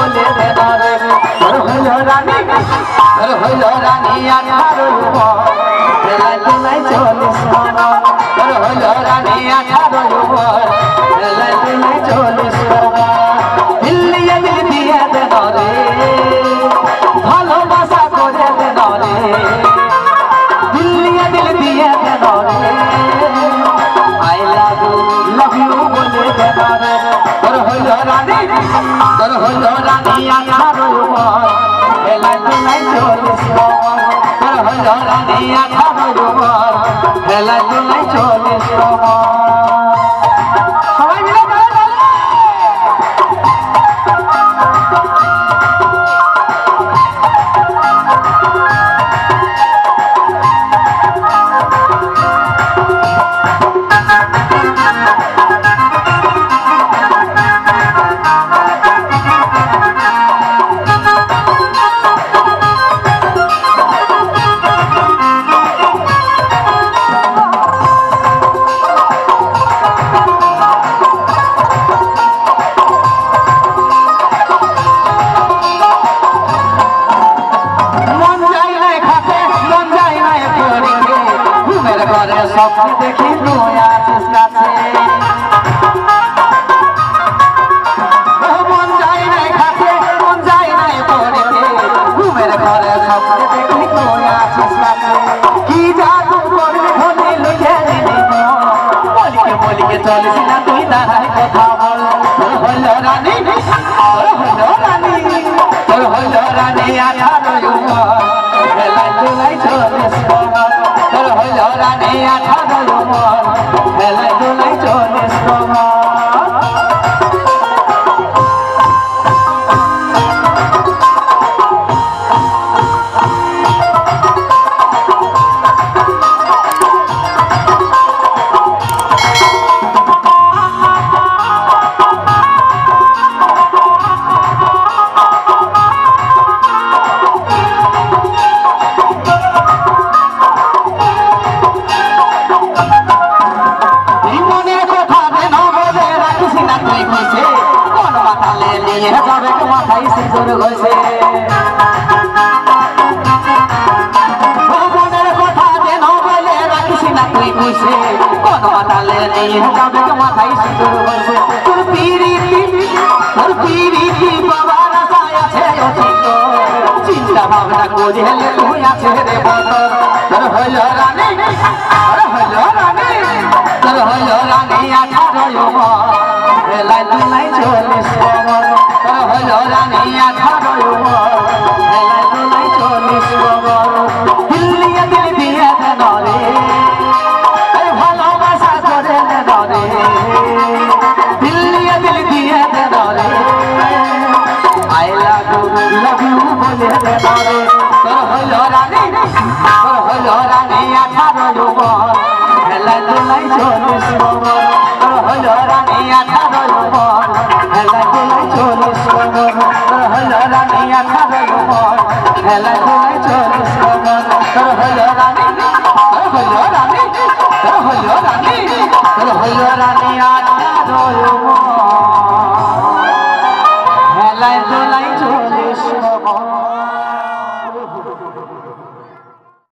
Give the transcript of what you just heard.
বলে দেনারে তোর হইল রানী 18 উপর হেলাই তুলাই চলিস মামা তোর হইল রানী 18 উপর হেলাই তুলাই চলিস মামা দিল্লিয়ে দিল দিয়ে দেনারে ভালোবাসা করে দেনারে দিল্লিয়ে দিল দিয়ে দেনারে I love you বলে দেনারে তোর হইল রানী 18 উপর হেলাই তুলাই চলিস মামা তোর হইল রানী 18 উপর হেলাই তুলাই চলিস মামা সবাই মিলে স্বপ্ন দেখি তুই আছিস কাছে মন যায় নাই খাতে মন যায় নাই পড়িতে ঘুমের ঘরে স্বপ্ন দেখি তুই আছিস কাছে কি জাদু করবি ধনে লুকে দিবি বলিকে চলিস না তুই দাঁড়াই কথা বল তোর হইল রানী তোর হইল রানী 18 উপর হেলাই তুলাই চলিস তোর হইল রানী 18 উপর হেলাই তুলাই চলিস মাথায় সিঁদুর ঘষে মনের কথা যেন বলে রাখিস না তুই বুঝে কোন মাতালে নিয়ে যাবে মাথায় সিঁদুর ঘষে তোর পিরিতি বাবার আশায় আছে অচিন্ত চিন্তা ভাবনা করলে তুই আছে রে বতর তোর হইল রানী তোর হইল রানী 18 উপর হেলাই তুলাই চলিস তোর হইল রানী 18 উপর হেলাই তুলাই চলিস দিল্লিয়ে দিল দিয়ে দেনারে ভালোবাসা করে দেনারে দিল্লিয়ে দিল দিয়ে দেনারে I love you বলে দেনারে তোর হইল রানী 18 উপর হেলাই তুলাই চলিস তোর হইল রানী 18 উপর হেলাই তুলাই চলিস তোর হইল রানী 18 উপর হেলাই তুলাই চলিস তোর হইল রানী তোর হইল রানী তোর হইল রানী তোর হইল রানী 18 উপর হেলাই তুলাই চলিস